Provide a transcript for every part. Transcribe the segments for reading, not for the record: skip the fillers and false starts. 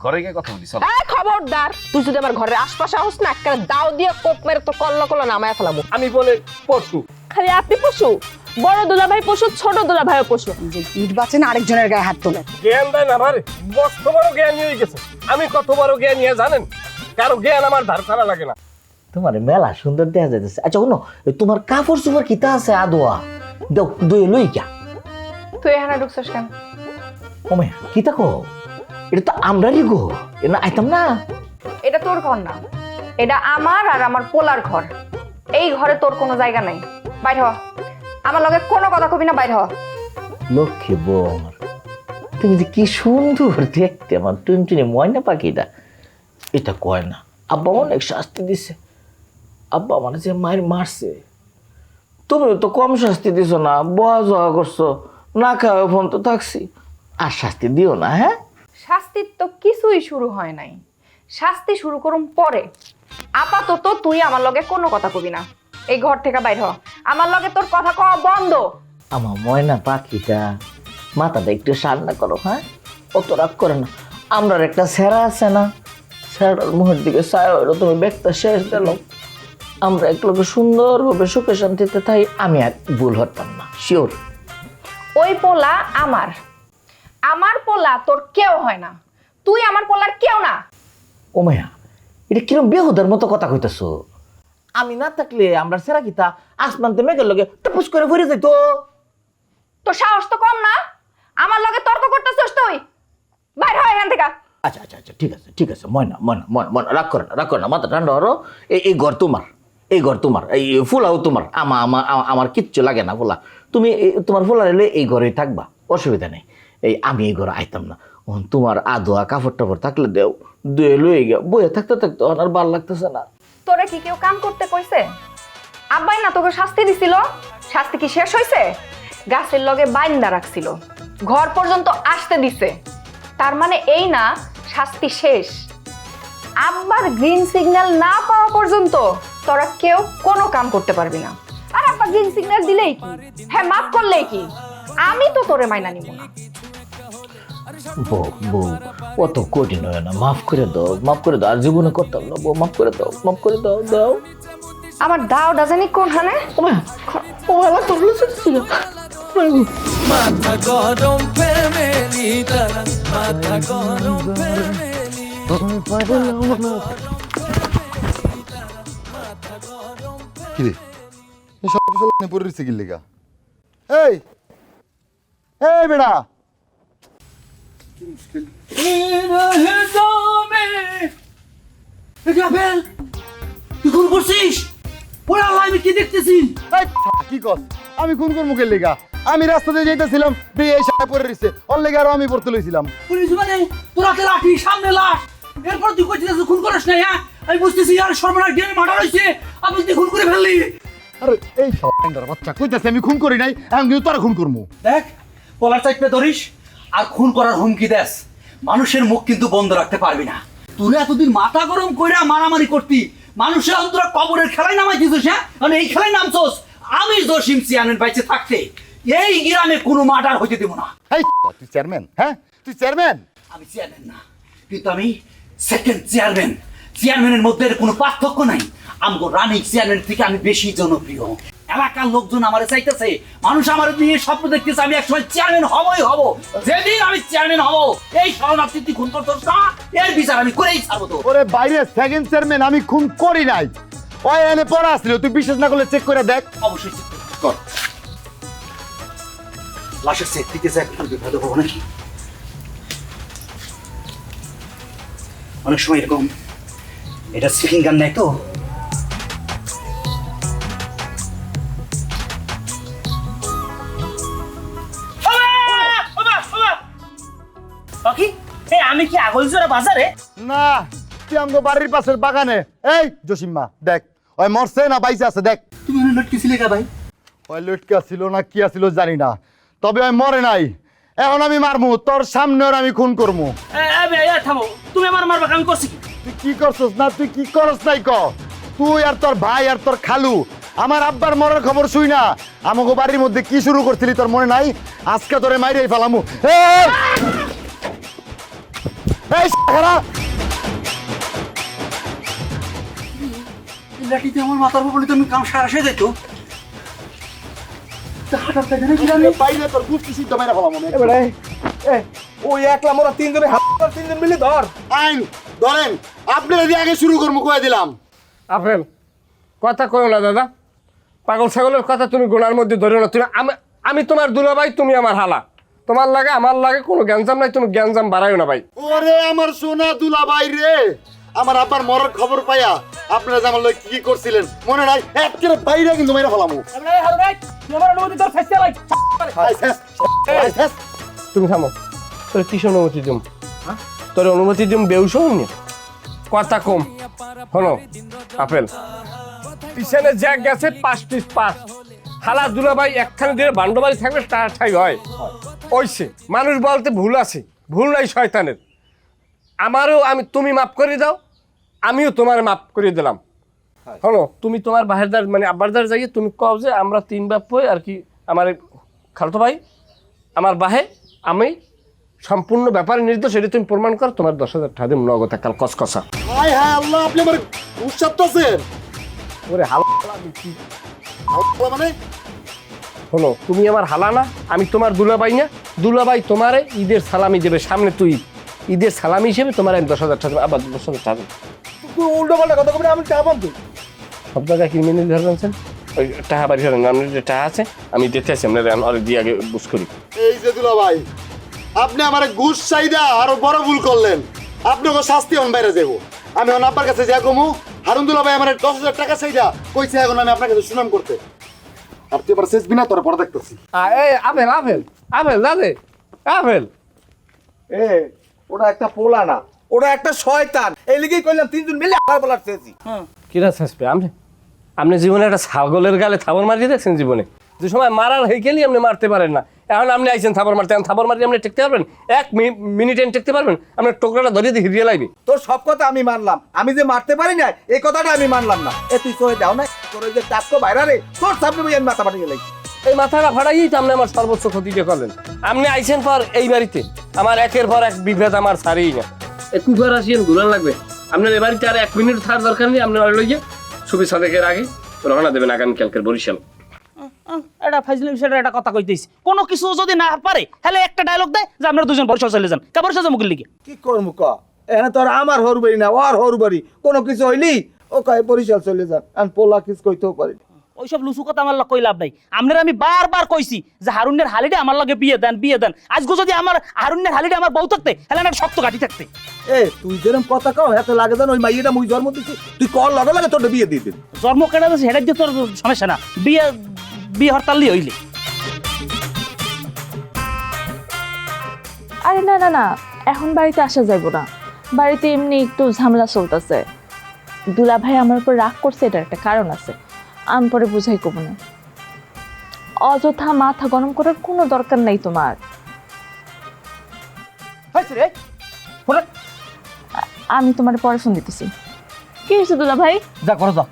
ঘরে গিয়ে কথা বলি চল। খবরদার, তুই যদি আমার ঘরের আশপাশে আসিস না, একটা দাও দিয়ে কোপ মেরে তো কল্লা কল্লা নামায় ফেলাবো। আমি বলে পশু। খালি আপনি পশু? বড় দুলাভাই পশু, ছোট দুলাভাইও পশু। যে ইট বাঁচে না আরেকজনের গায়ে হাত তোলে। জ্ঞান দেন আমার, কত বড় জ্ঞান হয়ে গেছে। আমি কত বড় জ্ঞান নিয়ে জানেন? কারো জ্ঞান আমার ধার করা লাগে না। তোমার মেলা সুন্দর দেখা যাইতেছে। আচ্ছা শোনো, তোমার কাপড় চোপড় কিতা আছে আদোয়া দেও দুই লই কিয়া। তুই এখানে ঢুকছিস কেন? ওমে কিতা কো? এটা তো আমরারই গো, এটা আইতাম না। এটা তোর ঘর না, এটা আমার আর আমার পোলার ঘর। এই ঘরে তোর কোনো জায়গা নাই, বাইরে হ। আমার লগে কোনো কথা কবি না, বাইরে হ। লক্ষ্মী বউ আমার, তুমি যে কি সুন্দর দেখতে, আমার টুনটুনি ময়না পাখিটা। এটা কয় না, আব্বা অনেক শাস্তি দিছে। আব্বা মানে যে মায়ের মারছে, তুমি তো কম শাস্তি দিছো না, বয়া জয়া করছো, না খাওয়া ফোন তো থাকছি। আর শাস্তি দিও না। হ্যাঁ, শাস্তির তো কিছুই শুরু হয় নাই, শাস্তি শুরু করুম পরে। আপাতত তুই আমার লগে কোনো কথা কবি না, এই ঘর থেকে বাইরে হ। আমার লগে তোর কথা কওয়া বন্ধ। আমার ময়না পাখিটা মাথাটা একটু সান্না করো। হ্যাঁ, অত রাগ করে না। আমরার একটা সেরা আছে না, সেরাটার মুখের দিকে ছায়া হইলো, তুমি ব্যাগটা শেষ দিল। আমরা এক লোকে সুন্দরভাবে সুখে শান্তিতে থাই, আমি আর ভুল হতাম না, শিওর। ওই পোলা আমার, আমার পোলা তোর কেউ হয় না। তুই আমার পোলার কেউ না। ও মায়া, এটা কিরম বেহুদার মতো কথা কইতাছো? আমি না থাকলে আমরা সেরা কিতা আসমানতে মেঘের লগে টপস করে ভরে যাইতো। তোর সাহস তো কম না, আমার লগে তর্ক করতেছিস তুই। বাইরে হয় এখান থেকে। আচ্ছা আচ্ছা আচ্ছা, ঠিক আছে ঠিক আছে, ময়না ময়না ময়না ময়না, রাগ করে না রাগ করে না, মাথা ঠান্ডা হরো। এই ঘর তোমার, এই ঘর তোমার, এই ফুলাও তোমার। আমার কিচ্ছু লাগে না ফুলা। তুমি তোমার ফুলা এলে এই ঘরেই থাকবা, অসুবিধা নেই। আমি এই ঘরে আইতাম না। তোমার আদোয়া কাপড় টাপড় থাকলে দেও, দুয়ে লয়ে গিয়া বইয়ে থাকতে থাকতে আর ভাল লাগতেছে না। তোরে কি কেউ কাম করতে কইছে? আব্বাই না তোকে শাস্তি দিছিল, শাস্তি কি শেষ হইছে? গাছের লগে বাইন্দা রাখছিল, ঘর পর্যন্ত আসতে দিছে। তার মানে এই না শাস্তি শেষ। আব্বার গ্রিন সিগন্যাল না পাওয়া পর্যন্ত তোরা কেউ কোনো কাম করতে পারবি না। আর আব্বা গ্রিন সিগন্যাল দিলেই কি, হ্যাঁ মাফ করলেই কি, আমি তো তোরে মাইনা নিব না। বউ বউ অত কঠিন হয় না, মাফ করে দাও, মাফ করে দাও। আর জীবনে করতাম না বউ, মাফ করে দাও, মাফ করে দাও, দাও। আমার দাওটা জানি কোনখানে। মাথা গরম ফ্যামিলি তারা, মাথা গরম ফ্যামিলি। কিরে সব কিছু পড়ে রয়েছে কি লেগা? এই এই বেড়া, কি কস? আমি খুন করবো কে লেগা? আমি রাস্তাতে যাইতেছিলাম, এই সাথে পড়ে রয়েছে, ওর লেগে আরো আমি পড়তে লইছিলাম। পুলিশ মানে তোর হাতে লাঠি, সামনে লাশ, এরপর তুই কইছিস খুন করিস না। হ্যাঁ আমি বুঝতেছি আর সর্বনাশ ডিএনএ মার্ডার হইছে, আপনি তুই খুন করে ফেললি। আরে এই শালার বাচ্চা কইতাছে আমি খুন করি নাই, আমি কিন্তু তোরা খুন করবো। দেখ পলার চাইতে ধরিস আর খুন করার হুমকি দেস, মানুষের মুখ কিন্তু বন্ধ রাখতে পারবি না। তুই এতদিন মাথা গরম কইরা মারামারি করতি, মানুষের অন্তরা কবরের খেলায় নামাই দিছিস। হ্যাঁ মানে এই খেলায় নামছস। আমি জসিম চেয়ারম্যান বাইচে থাকতে এই গ্রামে কোনো মার্ডার হইতে দেব না। এই তুই চেয়ারম্যান? হ্যাঁ তুই চেয়ারম্যান? আমি চেয়ারম্যান না, কিন্তু আমি সেকেন্ড চেয়ারম্যান। চেয়ারম্যানের মধ্যে কোনো পার্থক্য নাই। আমগো রানিং চেয়ারম্যান থেকে আমি বেশি জনপ্রিয়। এলাকার লোকজন আমারে চাইতেছে, মানুষ আমার নিয়ে স্বপ্ন দেখতেছে আমি একসময় চেয়ারম্যান হবই হব। যেদিন আমি চেয়ারম্যান হব, এই শরণার্থী তুই খুন করতেছ না, এর বিচার আমি করেই ছাড়বো। তো ওরে বাইরে সেকেন্ড চেয়ারম্যান আমি খুন করি নাই। ওই এনে পড়া আসছিল, তুই বিশ্বাস না করলে চেক করে দেখ। অবশ্যই চেক কর। লাশের চেক দিতে যাক, বিপদ হবো নাকি? অনেক সময় এরকম, এটা সিলিং গান নাই তো। আমি কি আগলজোড়া বাজারে? না, তুই আমগো বাড়ির পাশের বাগানে। এই জসিম্মা দেখ, ওই মরছে না বাইসে আছে দেখ। তুমি লটকেছিলে কা ভাই? ওই লটকা ছিল না কি আছিল জানি না, তবে ওই মরে নাই। এখন আমি মারমু, তোর সামনে ওর আমি খুন করবো। থামো, তুমি আমার মারবা, আমি করছি কি? তুই কি করছস না, তুই কি করস নাই ক? তুই আর তোর ভাই আর তোর খালু আমার আব্বার মরার খবর শুই না আমাকে বাড়ির মধ্যে কি শুরু করছিলি তোর মনে নাই? আজকে তোরে মাইরেই ফেলামু। এই শালা এই লাঠিতে আমার মাথার উপর পড়লে তো আমি কাম সারা যেত। হাঁটার থেকে না কি জানি? বাইরে তোর গুষ্টি সিদ্ধ মেরে ফেলাম মনে এবারে ওই একলা মোরা তিনজনে হাত তিনজন মিলে ধর। আইন ধরেন আপনারা দিয়ে আগে শুরু করবো কয়ে দিলাম। আপেল কথা কইও না দাদা, পাগল ছাগলের কথা তুমি গোনার মধ্যে ধরিও না। তুমি আমি তোমার দুলাভাই, তুমি আমার হালা, তোমার লাগে আমার লাগে কোনো গ্যাঞ্জাম নাই, তুমি গ্যাঞ্জাম বাড়াইও না ভাই। ওরে আমার সোনা দুলা ভাই রে, আমার আব্বার মরার খবর পাইয়া আপনারা যে আমার লোক কি করছিলেন মনে নাই? একেবারে বাইরে কিন্তু মেরে ফেলামু। তুমি থামো, তোর কিসের অনুমতি দিম? তোর অনুমতি দিম বেউস নি কথা কম হলো। আপেল পিছনে যা গেছে 5 হালা দুলাভাই একখানে দিয়ে বান্ডবাড়ি থাকলে তার ঠাই হয় ওইসে। মানুষ বলতে ভুল আছে, ভুল নাই শয়তানের। আমারও তুমি মাফ করে দাও, আমিও তোমার মাফ করে দিলাম। হলো তুমি তোমার বাহেরদার মানে আব্বারদার যাইয়ে তুমি কও যে আমরা 3 বাপ পই আর কি, আমার খালতো ভাই আমার বাহে আমি সম্পূর্ণ ব্যাপারে নির্দোষ, সেটা তুমি প্রমাণ কর। তোমার 10,000 টাকা দিম নগদ কাল কসকসা। হায় হায় আল্লাহ, আপনি আমার উৎসাহতেছেন ওরে হালা মানে? শোনো, তুমি আমার হালা না, আমি তোমার দুলাভাই না। দুলাভাই তোমারে ঈদের সালামি দেবে সামনে, তুই ঈদের সালামি হিসেবে তোমার আমি 10,000 টাকা আবার 10,000 টাকা উল্টো পাল্টা কথা বলে আমি টাকা পাবো। সব জায়গায় ক্রিমিনাল ধরছেন। ওই টাকা বাড়ি ধরেন, আপনার যে টাকা আছে আমি দিতে আছি, আপনার দিয়ে আগে বুঝ করি। এই যে দুলা ভাই, আপনি আমার ঘুষ চাইদা আরো বড় ভুল করলেন। আপনাকে শাস্তি হন বাইরে যাবো। আমি এখন আপনার কাছে যা কমু, হারুন দুলা ভাই আমার 10,000 টাকা চাইদা কইছে, এখন আমি আপনার কাছে সুনাম করতে। আর তুই এবার শেষ বিনা তোর পরে দেখতেছি। এই আপেল আপেল আপেল দাদে আপেল ওটা একটা পোলা না, ওটা একটা শয়তান। এই লিগেই কইলাম 3 জন মিলে আবার বলার চেয়েছি। কিরা শাসবে আপনি জীবনে একটা ছাগলের গালে থাবর মারিয়ে দেখছেন? জীবনে যে সময় মারার হয়ে গেলেই আপনি মারতে পারেন না, এখন আপনি আইছেন থাবর মারতে। এখন থাবর মারিয়ে আপনি টেকতে পারবেন? 1 মিনিট টেকতে পারবেন? আপনার টোকরাটা ধরিয়ে দিয়ে হিরিয়ে লাগবে। তোর সব কথা আমি মানলাম, আমি যে মারতে পারি না এই কথাটা আমি মানলাম না। তুই সহে দাও না, তোর ওই যে টাকো বাইরা রে, তোর সামনে আমি মাথা পাঠিয়ে গেলাই। এই মাথাটা ফাটাইই তো আপনি আমার সর্বোচ্চ ক্ষতিটা করলেন। আপনি আইছেন পর এই বাড়িতে আমার একের পর এক বিভেদ আমার সারেই না। কুকার আসিয়েন ঘুরান লাগবে আপনার এ বাড়িতে। আর 1 মিনিট থাকার দরকার নেই। আপনি লইয়ে ছবি সাদেকের আগে রওনা দেবেন আগামীকালকের বরিশাল। এটা ফাইজলি বিষয়টা একটা কথা কইতেছি, কোনো কিছু যদি না পারে তাহলে একটা ডায়লগ দেয় যে আপনারা দুজন বরিশাল চলে যান। কা বরিশাল যাবো লিগে কি করবো ক? এখানে তোর আমার হরু বাড়ি না, ওর হরু বাড়ি। কোনো কিছু হইলি ও কয় বরিশাল চলে যান। আমি পোলা কিস কইতেও পারি। ওইসব লুচু কথা আমার কই লাভ নাই। আপনারা আমি বারবার কইছি যে হারুনের হালিডে আমার লগে বিয়ে দেন বিয়ে দেন। আজকে যদি আমার হারুনের হালিডে আমার বউ থাকতে তাহলে আমার শক্ত গাঠি থাকতে। তুই যেরকম কথা কও এত লাগে জান, ওই মাইয়েটা মুই জন্ম দিছি, তুই কল লগে লাগে তোর বিয়ে দিয়ে দিন। জন্ম কেটে যাচ্ছে সেটা দিয়ে তোর সমস্যা না, বিয়ে বিয়ে হরতালি হইলে। আরে না না না, এখন বাড়িতে আসা যাইব না। বাড়িতে এমনি একটু ঝামেলা চলতেছে। দুলা ভাই আমার উপর রাগ করছে, এটার একটা কারণ আছে, আমি পরে বুঝাই কব না। অযথা মাথা গরম করার কোনো দরকার নাই তোমার। আমি তোমার পরে ফোন দিতেছি। কি হয়েছে দুলা ভাই? যা করো যা,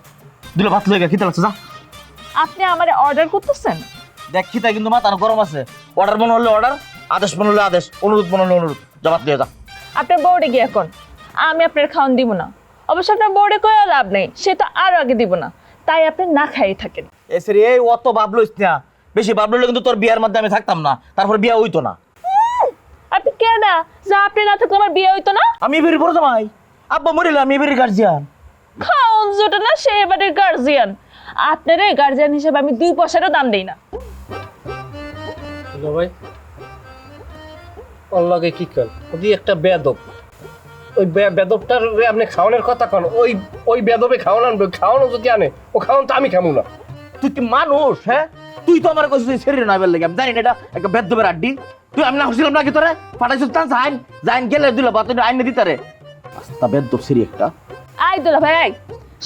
দুলা ভাত লইগা খেতে লাগছে যা। আপনি আমারে অর্ডার করতেছেন? দেখ খিতা কিন্তু মাথা গরম আছে। অর্ডার বানালে অর্ডার, আদেশ বানালে আদেশ, অনুরোধ বানালে অনুরোধ। জবাব দিয়ে যা। আপনার বোর্ডে গিয়ে এখন আমি আপনার খাওয়ান দিব না। অবশ্য আপনার বোর্ডে কয়েও লাভ নেই, সে তো আরো আগে দিব না। তাই আপনি না খাইয়ে থাকেন। এই অত ভাবলইস না, বেশি ভাবলে কিন্তু তোর বিয়ার মধ্যে আমি থাকতাম না, তারপর বিয়া হইতো না। আপনি কে না যা আপনি না থাকলে আমার বিয়ে হইতো না? আমি এবারে বড় জামাই, আব্বা মরিলে আমি এবারে গার্জিয়ান। খাওন জোটা না সে এবারে গার্জিয়ান। আপনার এই গার্জিয়ান হিসেবে আমি 2 পয়সারও দাম দেই না। ভাই অল্লাগে কি কর ওদি একটা বেদব, ওই বেদবটার আপনি খাওয়ানোর কথা কন। ওই বেদবে খাওয়ানো আনবে, খাওয়ানো যদি আনে ও খাওয়ান তো আমি খামু না। তুই কি মানুষ? হ্যাঁ, তুই তো আমার কাছে শরীরে না বের লাগে, আমি জানি না এটা একটা বেদবের আড্ডি। তুই আমি না হছিলাম নাকি তোরে পাঠাইছিস? তা যাইন যাইন গেলে দিল বা তুই আইনে দিতারে আস্তা বেদব সিরি একটা। আই দুলা ভাই,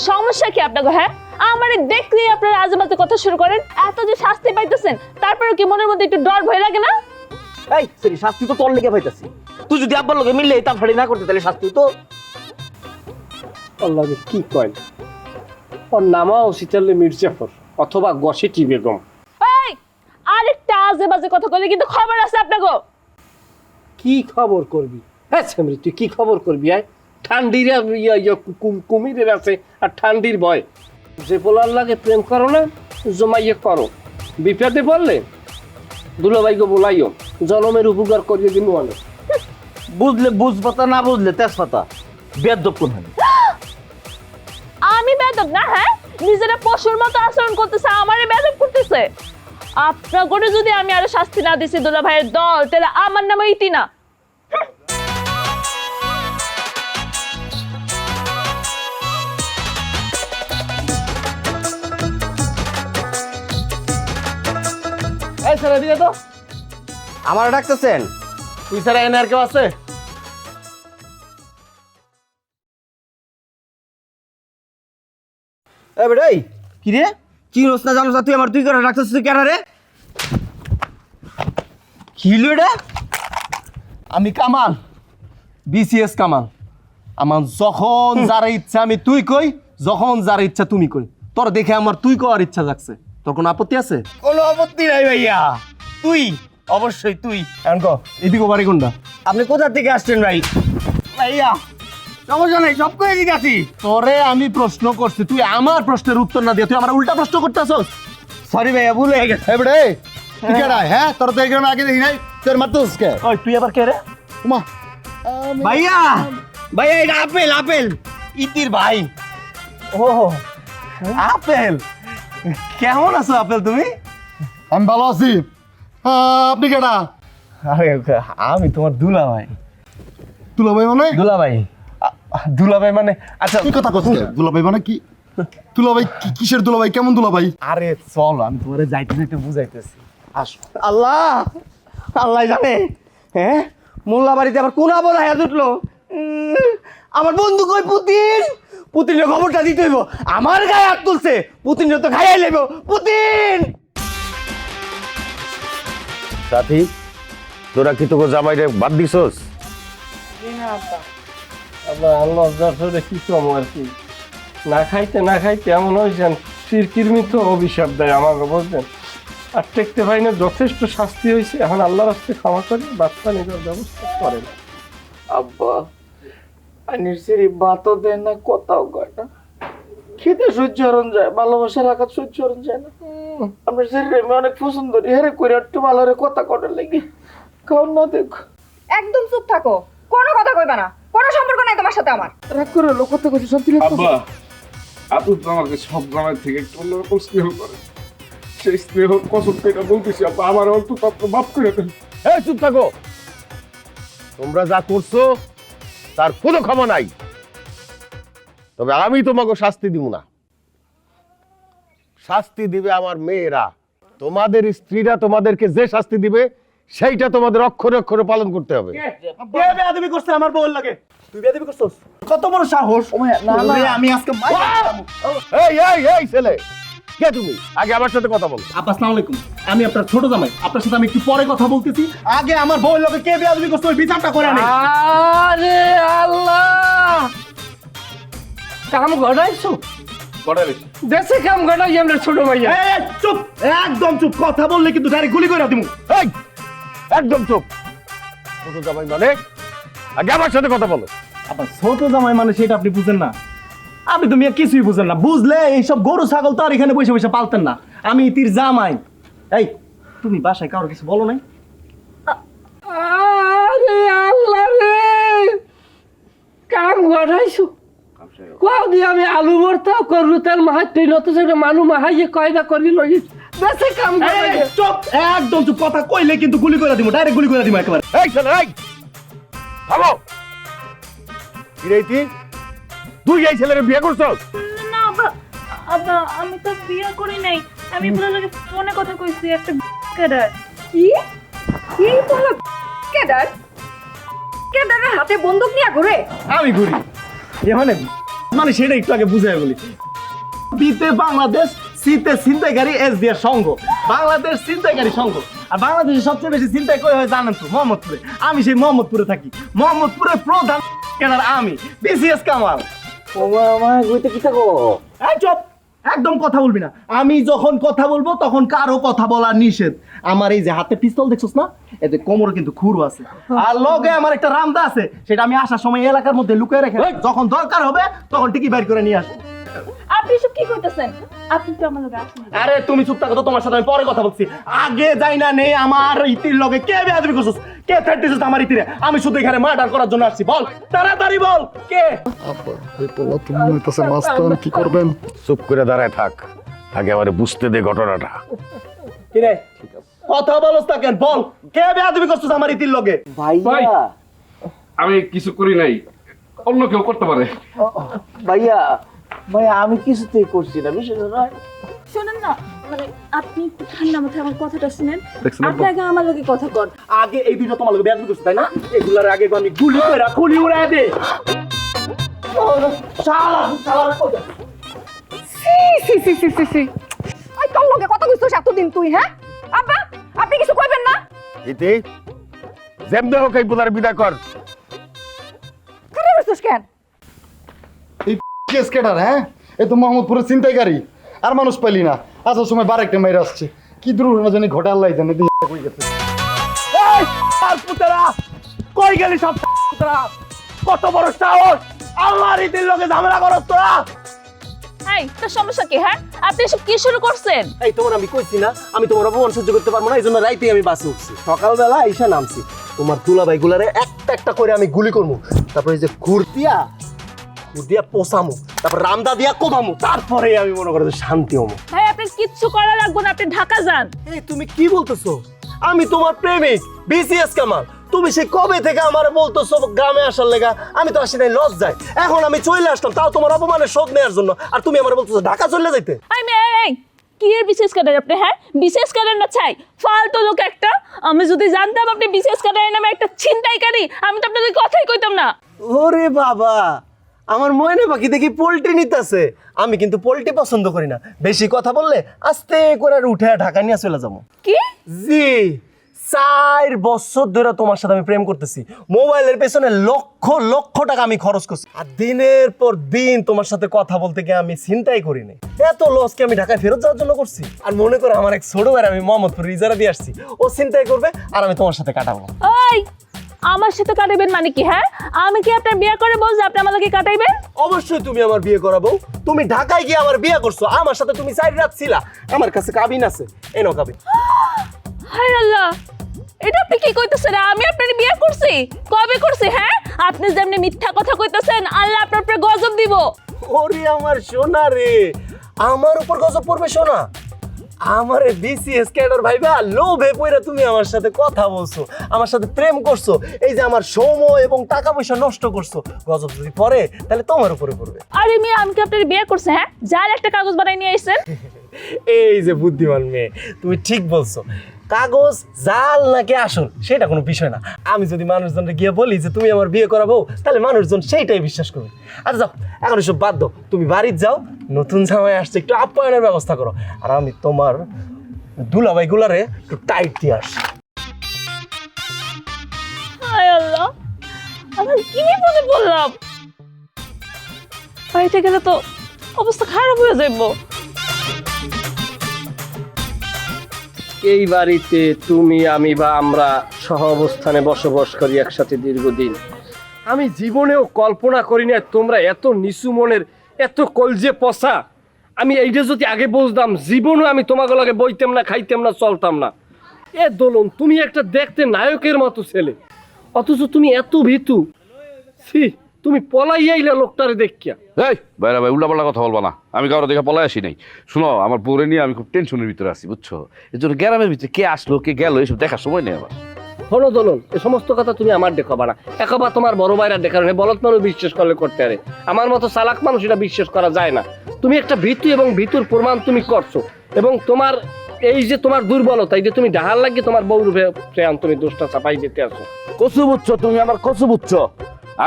সমস্যা কি আপনাকে? হ্যাঁ, আমারে দেখলেই আপনারা আজেবাজে কথা শুরু করেন। এত যে শাস্তি পাইতেছেন তারপরে কি মনের মধ্যে একটু ডর ভয় লাগে না? এই সিরি, শাস্তি তো তোর লেগে পাইতাছি। তুই যদি আব্বার লগে মিললে তা ফাড়ি না করতে তাহলে শাস্তি তো অল্লাগে কি কয়। ওর নামাও সিতালে মির্জাফর অথবা গসেটি বেগম। এই আরেকটা আজেবাজে কথা কইলে কিন্তু খবর আছে আপনাকে। কি খবর করবি? হ্যাঁ সেমরি তুই কি খবর করবি আয় ঠান্ডির কুমিরের আছে আর ঠান্ডির ভয় যে বলার লাগে প্রেম করো না জমাইয়ে করো বিপদে পড়লে দুলাভাইকে বলাইও জনমের উপকার করিয়ে দিন অনেক বুঝলে বুঝপাতা না বুঝলে তেজপাতা বেদ্য কোন হয় আমি বেদব না, হ্যাঁ? নিজেরা পশুর মতো আচরণ করতেছে, আমারে বেদব করতেছে। আপনার করে যদি আমি আরো শাস্তি না দিছি দুলা ভাইয়ের দল, তাহলে আমার নামে ইতি না। এই স্যার এদিকে তো। আমার ডাকতেছেন? তুই স্যার এনে আর কেউ আছে? এ বেটাই, কি রে? চিনোস না জানোস না তুই আমার তুই করে ডাকতেছিস তুই কেন রে? কি হলো এটা? আমি কামাল বিসিএস কামাল আমার যখন যার ইচ্ছা আমি তুই কই যখন যার ইচ্ছা তুমি কই তোর দেখে আমার তুই করার ইচ্ছা জাগছে তোর কোনো আপত্তি আছে কোনো আপত্তি নাই ভাইয়া, তুই অবশ্যই তুই। এখন ক এদিকে বাড়ি কোনটা আপনি কোথা থেকে আসছেন ভাই? ভাইয়া সমস্যা নাই, সব করে দিতে আছি। তোরে আমি প্রশ্ন করছি তুই আমার প্রশ্নের উত্তর না দিয়ে তুই আমার উল্টা প্রশ্ন করতেছস সরি ভাইয়া, ভুল হয়ে গেছে। এবারে ঠিক আছে হ্যাঁ তোর তো এখানে আগে দেখি নাই তোর মারতেছিস কে ওই তুই আবার কে রে মা ভাইয়া ভাইয়া এটা আপেল, আপেল ইতির ভাই। ও আপেল কেমন আছো আপেল তুমি আমি ভালো আছি আপনি কেডা আরে আমি তোমার দুলাভাই দুলাভাই মানে দুলাভাই মানে আচ্ছা কি কথা কইছিস দুলাভাই মানে কি দুলাভাই কিসের দুলাভাই কেমন দুলাভাই আরে চল আমি তোমারে যাইতে যাইতে বুঝাইতেছি আসো আল্লাহ আল্লাহ জানে, হ্যাঁ মোল্লা বাড়িতে আবার কোন আবল হায়া জুটলো। আমার বন্ধু কই পুতিন, পুতিনের খবরটা দিতে হইব। আমার গায়ে হাত তুলছে, পুতিন তো খাইয়াই লেব। পুতিন সাথী তোরা কি তোকে জামাইরে বাদ দিছস? আবার আল্লাহ দর্শনে কি কম আর কি না খাইতে এমন হয়েছেন চিরকিরমিত অভিশাপ দেয় আমাকে বুঝলেন আর টেকতে পাই না যথেষ্ট শাস্তি হয়েছে এখন আল্লাহর রাস্তে ক্ষমা করে বাচ্চা নেবার ব্যবস্থা করেন আব্বা আনির সিরি ভাতও দেয় না, কথাও কয় না, খেতে সহ্য হরণ যায়, ভালোবাসার আঘাত সহ্য হরণ যায় না। আপনার শরীরে আমি অনেক পছন্দ করি, হেরে করে একটু ভালো রে কথা কটার লেগে খাও না দেখো। একদম চুপ থাকো, কোনো কথা কইবা না, কোনো সম্পর্ক নাই তোমার সাথে আমার। রাগ করে হলো কথা কথা শান্তি লাগতো। আপনি তো আমাকে সব গ্রামের থেকে একটু অন্যরকম স্নেহ করেন সেই স্নেহ কসম থেকে বলতেছি আপা আমার অন্তত আপনি মাফ করে দেন এই চুপ থাকো, তোমরা যা করছো তার কোনো ক্ষমা নাই, তবে আমি তোমাকে শাস্তি দিব না, শাস্তি দিবে আমার মেয়েরা। তোমাদের স্ত্রীরা তোমাদেরকে যে শাস্তি দিবে সেইটা তোমাদের অক্ষরে অক্ষরে পালন করতে হবে। কে বেয়াদবি করছে আমার বউর লাগে? তুই বেয়াদবি করছস? কত বড় সাহস! আমি আজকে এই এই এই ছেলে কে তুমি? আগে আমার সাথে কথা বলো। আব্বা আসসালামু আলাইকুম, আমি আপনার ছোট জামাই, আপনার সাথে আমি একটু পরে কথা বলতেছি। আগে আমার বউর লগে কে বেয়াদবি করছে ওই বিচারটা করে আনি। আরে আল্লাহ কাম ঘটাইছো দেশে কাম ঘটাই আমরা ছোট ভাইয়া এই চুপ, একদম চুপ, কথা বললে কিন্তু ডাইরেক্ট গুলি করে দিমু। এই একদম চুপ, ছোট জামাই মানে? আগে আমার সাথে কথা বলো। আপনার ছোট জামাই মানে সেটা আপনি বুঝেন না, আপনি তো মিয়া কিছুই বুঝেন না। বুঝলে এইসব গরু ছাগল তো আর এখানে বসে বসে পালতেন না। আমি ইতির জামাই। এই তুমি বাসায় কারো কিছু বলো নাই? আরে আল্লাহ রে কাম ঘটাইছো কোয়া দিয়ে আমি আলু ভর্তা করলু তার মাহাই নত সেটা মানু মাহাইয়ে কয়দা করি লই দেশে কাম ঘটাই চুপ, একদম চুপ, কথা কইলে কিন্তু গুলি করে দিমু, ডাইরেক্ট গুলি করে দিমু একেবারে। এই ছেলে এই থামো, কি রে তুই এই ছেলের বিয়ে করছস? না আব্বা, আব্বা আমি তো বিয়ে করি নাই, আমি পুরো লাগে ফোনে কথা কইছি একটা কেডার। কি কি বলো? কেডার কেডারের হাতে বন্দুক নিয়ে ঘুরে? আমি ঘুরি এ মানে সেটা একটু আগে বুঝাই বলি। বিতে বাংলাদেশ, সিতে ছিনতাইকারী, এস দিয়ে সংঘ, বাংলাদেশ ছিনতাইকারী সংঘ। আর বাংলাদেশে সবচেয়ে বেশি ছিনতাই কই হয় জানেন তো? মোহাম্মদপুরে। আমি সেই মোহাম্মদপুরে থাকি, মোহাম্মদপুরের প্রধান কেনার আমি বিসিএস কামাল। ওমা আমার কইতে কি থাকো? এই চুপ, একদম কথা বলবি না। আমি যখন কথা বলবো তখন কারো কথা বলা নিষেধ। আমার এই যে হাতে পিস্তল দেখছস না, এতে কোমরে কিন্তু খুরু আছে, আর লগে আমার একটা রামদা আছে, সেটা আমি আসার সময় এলাকার মধ্যে লুকিয়ে রেখে যখন দরকার হবে তখন ঠিকই বাইর করে নিয়ে আসবো। আপনি সব কি করতেছেন? আপনি তো আমার লগে আসেন। আরে তুমি চুপ থাকো তো, তোমার সাথে আমি পরে কথা বলছি। আগে যাই না নেই আমার ইতির লগে কে বেয়াদবি করছস, কে থ্রেট দিছস আমার ইতিরে? আমি শুধু এখানে মার্ডার করার জন্য আসছি। বল তাড়াতাড়ি বল কে? কি করবেন? চুপ করে দাঁড়ায় থাক, আগে আমারে বুঝতে দে ঘটনাটা। কি রে কথা বলছ না কেন? বল কে বেয়াদবি করছস আমার ইতির লগে? ভাইয়া আমি কিছু করি নাই, অন্য কেউ করতে পারে। ভাইয়া ভাইয়া আমি কিছুতেই করছি না, বিষয়টা নয়। শোনেন না, মানে আপনি একটু ঠান্ডা মাথায় আমার কথাটা শুনেন। আপনি আগে আমার লগে কথা কর। আগে এই দুটো তোমার লগে বেয়াদবি করছ তাই না? এগুলার আগে আমি গুলি কইরা খুলি উড়ায় দে। শালা শালা কই? সি আই কাল লগে কত কইছস এতদিন তুই? হ্যাঁ আব্বা আপনি কিছু কইবেন না? ইতি যেমনে হোক এই বুলার বিদা কর। করে বসছস কেন? এই কেস কেডার? হ্যাঁ এ তো মোহাম্মদপুরের ছিনতাইকারী, আর মানুষ পাইলি না। আসার সময় বারেকটা মাইর আসছে, কি দুর্ঘটনা জানি ঘটে আল্লাহ জানে। কই গেছে? এই আর পুতরা কই গেলি সব পুতরা? কত বড় সাহস আমার ইতির লগে ঝামেলা করছ তোরা? এই তোর সমস্যা কি? হ্যাঁ আপনি সব কি শুরু করছেন? এই তোমার আমি কইছি না আমি তোমার অপমান সহ্য করতে পারবো না, এই জন্য রাইতেই আমি বাসে উঠছি। সকালবেলা এসে নামছি, তোমার দুলাভাই গুলারে একটা একটা করে আমি গুলি করবো, তারপরে এই যে ঘুরতিয়া পোষামু, তারপর রামদা দিয়া কোবামু, তারপরে আমি মনে করো শান্তি হবো। ভাই আপনার কিচ্ছু করা লাগবে না, আপনি ঢাকা যান। এই তুমি কি বলতেছো? আমি তোমার প্রেমিক বিসিএস কামাল, তুমি সে কবে থেকে আমার বলতেছো গ্রামে আসার লেগা? আমি তো আসি নাই, লজ যাই। এখন আমি চলে আসলাম তাও তোমার অপমানের শোধ নেওয়ার জন্য, আর তুমি আমার বলতেছো ঢাকা চলে যাইতে। এই কি এর বিশেষ ক্যাডার আপনি? হ্যাঁ বিশেষ ক্যাডার না চাই, ফালতু লোক একটা। আমি যদি জানতাম আপনি বিশেষ ক্যাডারের নামে একটা ছিনতাইকারী, আমি তো আপনাদের কথাই কইতাম না। ওরে বাবা, আমার ময়না পাখি দেখি পোল্ট্রি নিতেছে। আমি কিন্তু পোল্ট্রি পছন্দ করি না, বেশি কথা বললে আস্তে করে উঠে ঢাকা নিয়ে চলে যাবো। কি? জি 4 বছর ধরে তোমার সাথে আমি প্রেম করতেছি, মোবাইলের পেছনে লক্ষ লক্ষ টাকা আমি খরচ করছি, আর দিনের পর দিন তোমার সাথে কথা বলতে গিয়ে আমি চিন্তাই করি নাই এত লসকে আমি ঢাকায় ফেরত যাওয়ার জন্য করছি। আর মনে করে আমার এক ছোট ভাই আমি মোহাম্মদপুর রিজারা দিয়ে আসছি, ও চিন্তাই করবে আর আমি তোমার সাথে কাটাবো। ওই আমার সাথে কাটাইবেন মানে কি? হ্যাঁ আমি কি আপনার বিয়ে করে বলছি আপনি আমার লগে কাটাইবেন? অবশ্যই তুমি আমার বিয়ে করাবো। তুমি ঢাকায় গিয়ে আমার বিয়ে করছো, আমার সাথে তুমি 4 রাত ছিলা। আমার কাছে কাবিন আছে, এনো কাবিন। হায় আল্লাহ, এটা আপনি কি কইতেছেন? আমি আপনার বিয়ে করছি? কবে করছি? হ্যাঁ আপনি যেমনি মিথ্যা কথা কইতেছেন, আল্লাহ আপনার উপরে গজব দিব। ওরে আমার সোনা রে, আমার উপর গজব পড়বে সোনা? আমারে বিসিএস ক্যাডার ভাইবা লোভে পড়ে তুমি আমার সাথে কথা বলছো, আমার সাথে প্রেম করছো, এই যে আমার সময় এবং টাকা পয়সা নষ্ট করছো। গজব যদি পড়ে তাহলে তোমার উপরে পড়বে। আরে মেয়ে আমি কি আপনার বিয়ে করছি? হ্যাঁ যার একটা কাগজ বানাই নিয়ে আইছেন। এই যে বুদ্ধিমান মেয়ে, তুমি ঠিক বলছো। কাগজ জাল নাকি আসল সেটা কোনো বিষয় না। আমি যদি মানুষজনকে গিয়ে বলি যে তুমি আমার বিয়ে করাবো, তাহলে মানুষজন সেইটাই বিশ্বাস করবে। আচ্ছা যাও, এখন এসব বাদ দাও, তুমি বাড়ির যাও, নতুন জামাই আসছে, একটু আপ্যায়নের ব্যবস্থা করো, আর আমি তোমার দুলাভাই গুলারে একটু টাইট দিয়ে আসি। হায় আল্লাহ, আমি কি বিপদে বললাম? বাড়িতে গেলে তো অবস্থা খারাপ হয়ে যাইবো। এই বাড়িতে তুমি, আমি বা আমরা সহ অবস্থানে বসবাস করি একসাথে দীর্ঘদিন। আমি জীবনেও কল্পনা করি না তোমরা এত নিচু মনের, এত কলজে পচা। আমি এইটা যদি আগে বুঝতাম, জীবনও আমি তোমাকে লগে বইতাম না, খাইতাম না, চলতাম না। এ দোলন, তুমি একটা দেখতে নায়কের মতো ছেলে, অথচ তুমি এত ভীতু। ছি, তুমি পলাই আইলা লোকটারে দেখিয়া। এই ভাইরা ভাই উল্টাপাল্টা কথা বলবা না, আমি কারো দেখে পলাই আসি নাই। শুনো, আমার পরে নিয়ে আমি খুব টেনশনের ভিতরে আছি, বুঝছো? এর জন্য গ্রামের ভিতরে কে আসলো কে গেল এসব দেখার সময় নেই আমার। হলো দোলন, এ সমস্ত কথা তুমি আমার দেখাবা না, একাবা তোমার বড় ভাইরা দেখার নেই। বলত মানুষ বিশ্বাস করলে করতে পারে, আমার মতো চালাক মানুষ এটা বিশ্বাস করা যায় না। তুমি একটা ভীতু এবং ভীতুর প্রমাণ তুমি করছো, এবং তোমার এই যে তোমার দুর্বলতা, এই যে তুমি ডাহার লাগিয়ে তোমার বউ রূপে তুমি দোষটা চাপাই দিতে আসো। কচু বুঝছো তুমি, আমার কচু বুঝছো?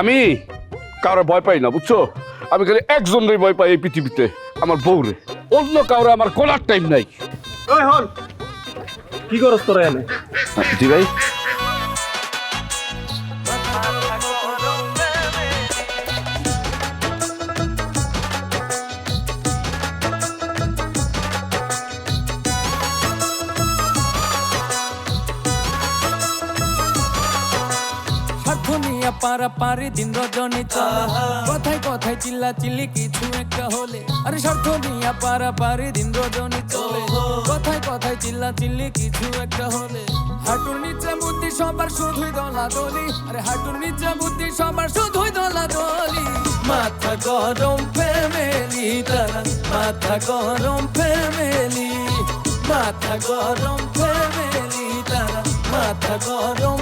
আমি কারো ভয় পাই না, বুঝছো? আমি খালি একজনের ভয় পাই এই পৃথিবীতে, আমার বউরে। অন্য কারো আমার কোলার টাইম নাই। ওই হন, কি করছ তোরা এনে? জি ভাই, পারাপারি দিন রজনী চলে কথায় কথায় চিল্লা চিল্লি কিছু একটা হলে আরে স্বার্থ নিয়ে পারাপারি দিন রজনী চলে কথায় কথায় চিল্লা চিল্লি কিছু একটা হলে হাঁটুর নিচে বুদ্ধি সবার শুধুই দলাদলি আরে হাঁটুর নিচে বুদ্ধি সবার শুধুই দলাদলি মাথা গরম ফ্যামিলি তারা মাথা গরম ফ্যামিলি মাথা গরম ফ্যামিলি তারা মাথা গরম